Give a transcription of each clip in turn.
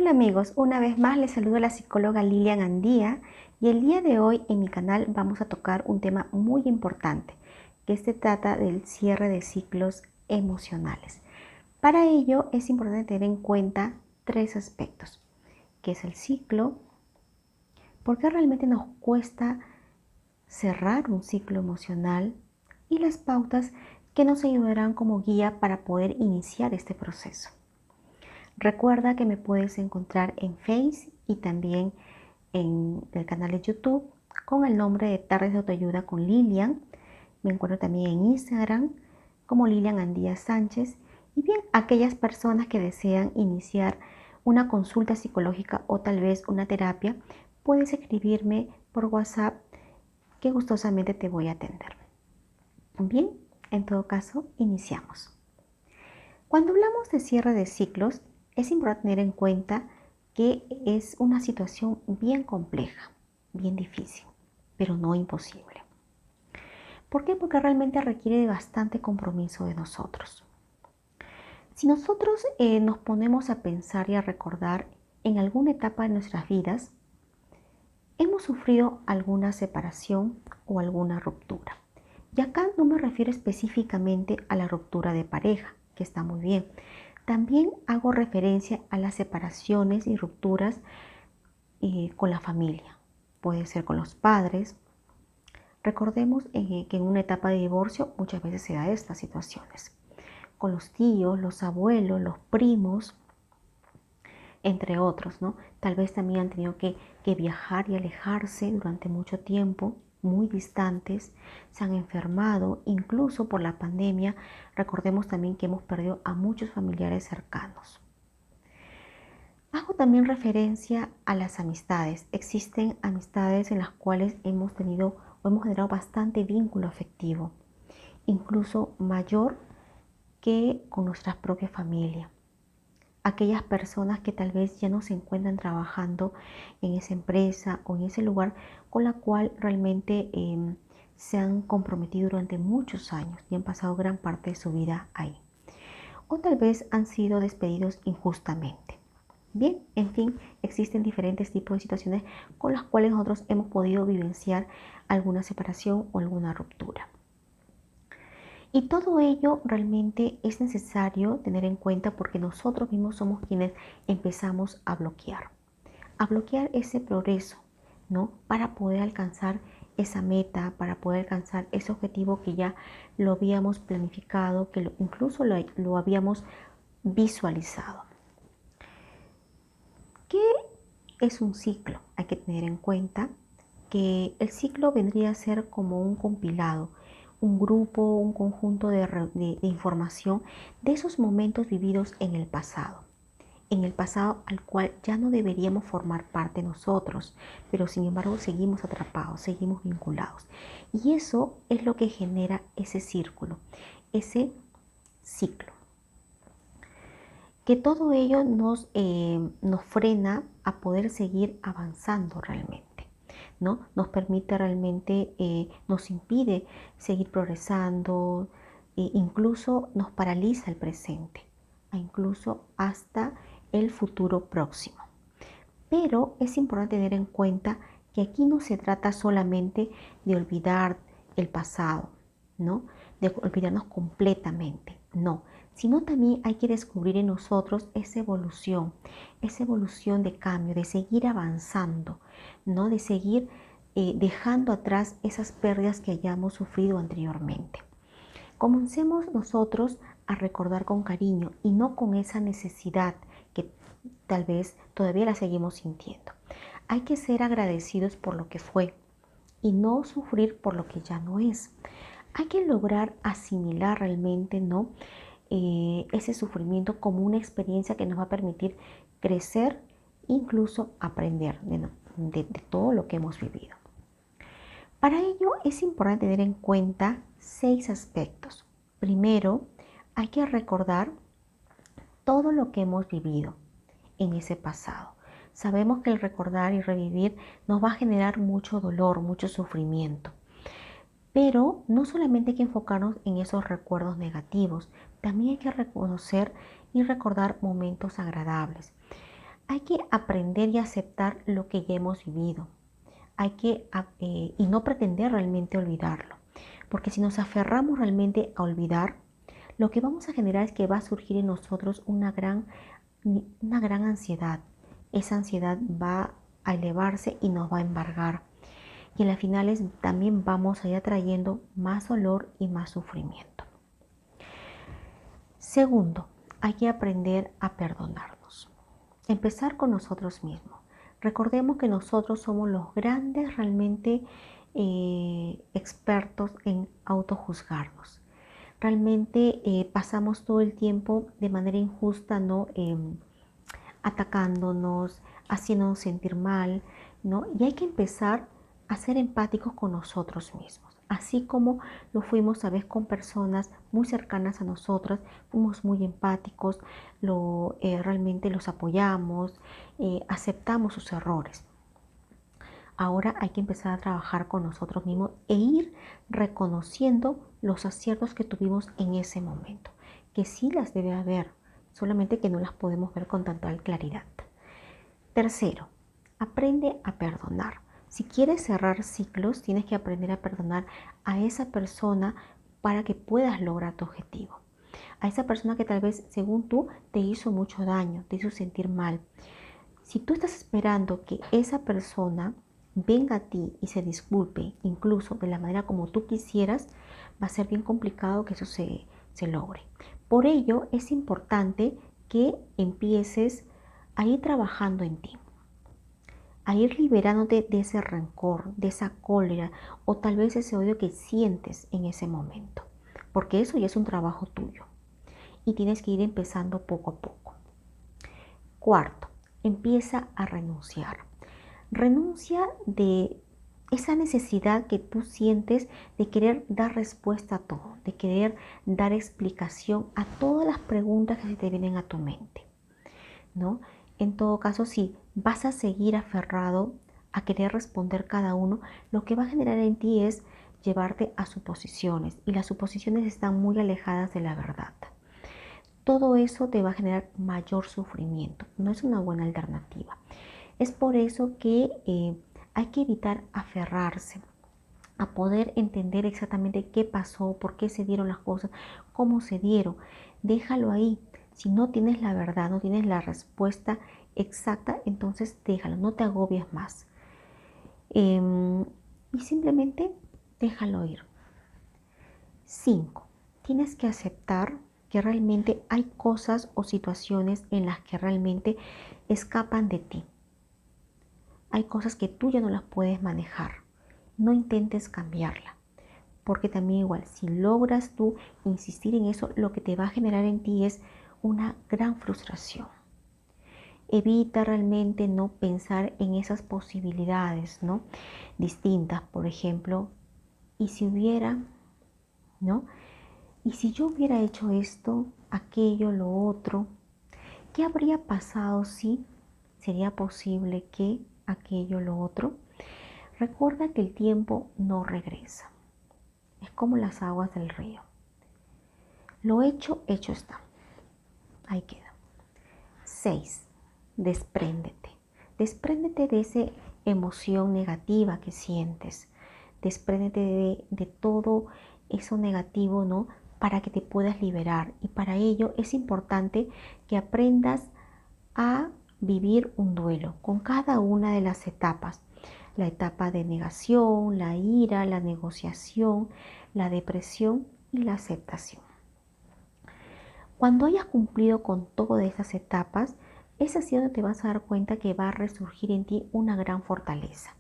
Hola amigos, una vez más les saludo a la psicóloga Lilian Andía y el día de hoy en mi canal vamos a tocar un tema muy importante, que se trata del cierre de ciclos emocionales. Para ello es importante tener en cuenta tres aspectos, que es el ciclo, por qué realmente nos cuesta cerrar un ciclo emocional y las pautas que nos ayudarán como guía para poder iniciar este proceso. Recuerda que me puedes encontrar en Face y también en el canal de YouTube con el nombre de Tardes de Autoayuda con Lilian. Me encuentro también en Instagram como Lilian Andía Sánchez. Y bien, aquellas personas que desean iniciar una consulta psicológica o tal vez una terapia, puedes escribirme por WhatsApp que gustosamente te voy a atender. Bien, en todo caso, iniciamos. Cuando hablamos de cierre de ciclos, es importante tener en cuenta que es una situación bien compleja, bien difícil, pero no imposible. ¿Por qué? Porque realmente requiere de bastante compromiso de nosotros. Si nosotros nos ponemos a pensar y a recordar en alguna etapa de nuestras vidas, hemos sufrido alguna separación o alguna ruptura. Y acá no me refiero específicamente a la ruptura de pareja, que está muy bien. También hago referencia a las separaciones y rupturas con la familia. Puede ser con los padres. Recordemos que en una etapa de divorcio muchas veces se da estas situaciones. Con los tíos, los abuelos, los primos, entre otros, ¿no? Tal vez también han tenido que viajar y alejarse durante mucho tiempo, muy distantes, se han enfermado, incluso por la pandemia. Recordemos también que hemos perdido a muchos familiares cercanos. Hago también referencia a las amistades. Existen amistades en las cuales hemos tenido o hemos generado bastante vínculo afectivo, incluso mayor que con nuestra propia familia. Aquellas personas que tal vez ya no se encuentran trabajando en esa empresa o en ese lugar con la cual realmente se han comprometido durante muchos años y han pasado gran parte de su vida ahí. O tal vez han sido despedidos injustamente. Bien, en fin, existen diferentes tipos de situaciones con las cuales nosotros hemos podido vivenciar alguna separación o alguna ruptura. Y todo ello realmente es necesario tener en cuenta porque nosotros mismos somos quienes empezamos a bloquear ese progreso, ¿no? Para poder alcanzar esa meta, para poder alcanzar ese objetivo que ya lo habíamos planificado, que incluso lo habíamos visualizado. ¿Qué es un ciclo? Hay que tener en cuenta que el ciclo vendría a ser como un compilado, un grupo, un conjunto de información de esos momentos vividos en el pasado al cual ya no deberíamos formar parte nosotros, pero sin embargo seguimos atrapados, seguimos vinculados. Y eso es lo que genera ese círculo, ese ciclo. Que todo ello nos frena a poder seguir avanzando realmente, ¿no? Nos permite realmente, nos impide seguir progresando, incluso nos paraliza el presente, e incluso hasta el futuro próximo. Pero es importante tener en cuenta que aquí no se trata solamente de olvidar el pasado, ¿no? De olvidarnos completamente, no, sino también hay que descubrir en nosotros esa evolución de cambio, de seguir avanzando, ¿no? De seguir dejando atrás esas pérdidas que hayamos sufrido anteriormente. Comencemos nosotros a recordar con cariño y no con esa necesidad que tal vez todavía la seguimos sintiendo. Hay que ser agradecidos por lo que fue y no sufrir por lo que ya no es. Hay que lograr asimilar realmente, ¿no? Ese sufrimiento como una experiencia que nos va a permitir crecer, incluso aprender de todo lo que hemos vivido. Para ello es importante tener en cuenta 6 aspectos. Primero, hay que recordar todo lo que hemos vivido en ese pasado. Sabemos que el recordar y revivir nos va a generar mucho dolor, mucho sufrimiento. Pero no solamente hay que enfocarnos en esos recuerdos negativos, también hay que reconocer y recordar momentos agradables. Hay que aprender y aceptar lo que ya hemos vivido. Y no pretender realmente olvidarlo. Porque si nos aferramos realmente a olvidar, lo que vamos a generar es que va a surgir en nosotros una gran ansiedad. Esa ansiedad va a elevarse y nos va a embargar. Y en las finales también vamos a ir atrayendo más dolor y más sufrimiento. Segundo, hay que aprender a perdonarnos. Empezar con nosotros mismos. Recordemos que nosotros somos los grandes realmente expertos en autojuzgarnos. Realmente pasamos todo el tiempo de manera injusta, ¿no? Atacándonos, haciéndonos sentir mal, ¿no? Y hay que empezar a ser empáticos con nosotros mismos. Así como lo fuimos a veces con personas muy cercanas a nosotras, fuimos muy empáticos, realmente los apoyamos, aceptamos sus errores. Ahora hay que empezar a trabajar con nosotros mismos e ir reconociendo los aciertos que tuvimos en ese momento, que sí las debe haber, solamente que no las podemos ver con tanta claridad. Tercero, aprende a perdonar. Si quieres cerrar ciclos, tienes que aprender a perdonar a esa persona para que puedas lograr tu objetivo. A esa persona que tal vez, según tú, te hizo mucho daño, te hizo sentir mal. Si tú estás esperando que esa persona venga a ti y se disculpe, incluso de la manera como tú quisieras, va a ser bien complicado que eso se logre. Por ello, es importante que empieces a ir trabajando en ti, a ir liberándote de ese rencor, de esa cólera o tal vez ese odio que sientes en ese momento, porque eso ya es un trabajo tuyo y tienes que ir empezando poco a poco. Cuarto, empieza a renunciar. Renuncia de esa necesidad que tú sientes de querer dar respuesta a todo, de querer dar explicación a todas las preguntas que se te vienen a tu mente, ¿no? En todo caso, si vas a seguir aferrado a querer responder cada uno, lo que va a generar en ti es llevarte a suposiciones y las suposiciones están muy alejadas de la verdad. Todo eso te va a generar mayor sufrimiento, no es una buena alternativa. Es por eso que hay que evitar aferrarse a poder entender exactamente qué pasó, por qué se dieron las cosas, cómo se dieron. Déjalo ahí. Si no tienes la verdad, no tienes la respuesta exacta, entonces déjalo, no te agobies más. Y simplemente déjalo ir. 5. Tienes que aceptar que realmente hay cosas o situaciones en las que realmente escapan de ti. Hay cosas que tú ya no las puedes manejar. No intentes cambiarla, porque también igual, si logras tú insistir en eso, lo que te va a generar en ti es una gran frustración. Evita realmente no pensar en esas posibilidades, ¿no? Distintas, por ejemplo, y si hubiera, ¿no? Y si yo hubiera hecho esto, aquello, lo otro, ¿qué habría pasado si sería posible que aquello, lo otro? Recuerda que el tiempo no regresa. Es como las aguas del río. Lo hecho, hecho está. Ahí queda. 6. Despréndete. Despréndete de esa emoción negativa que sientes. Despréndete de todo eso negativo, ¿no? Para que te puedas liberar. Y para ello es importante que aprendas a vivir un duelo con cada una de las etapas. La etapa de negación, la ira, la negociación, la depresión y la aceptación. Cuando hayas cumplido con todas estas etapas, es así donde te vas a dar cuenta que va a resurgir en ti una gran fortaleza.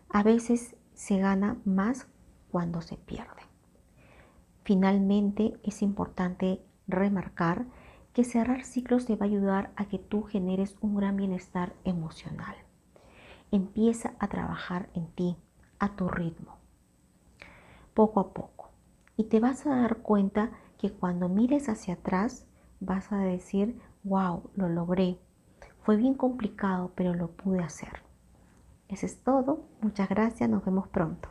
A veces se gana más cuando se pierde. Finalmente, es importante remarcar que cerrar ciclos te va a ayudar a que tú generes un gran bienestar emocional. Empieza a trabajar en ti, a tu ritmo, poco a poco. Y te vas a dar cuenta que cuando mires hacia atrás, vas a decir, wow, lo logré. Fue bien complicado, pero lo pude hacer. Eso es todo. Muchas gracias. Nos vemos pronto.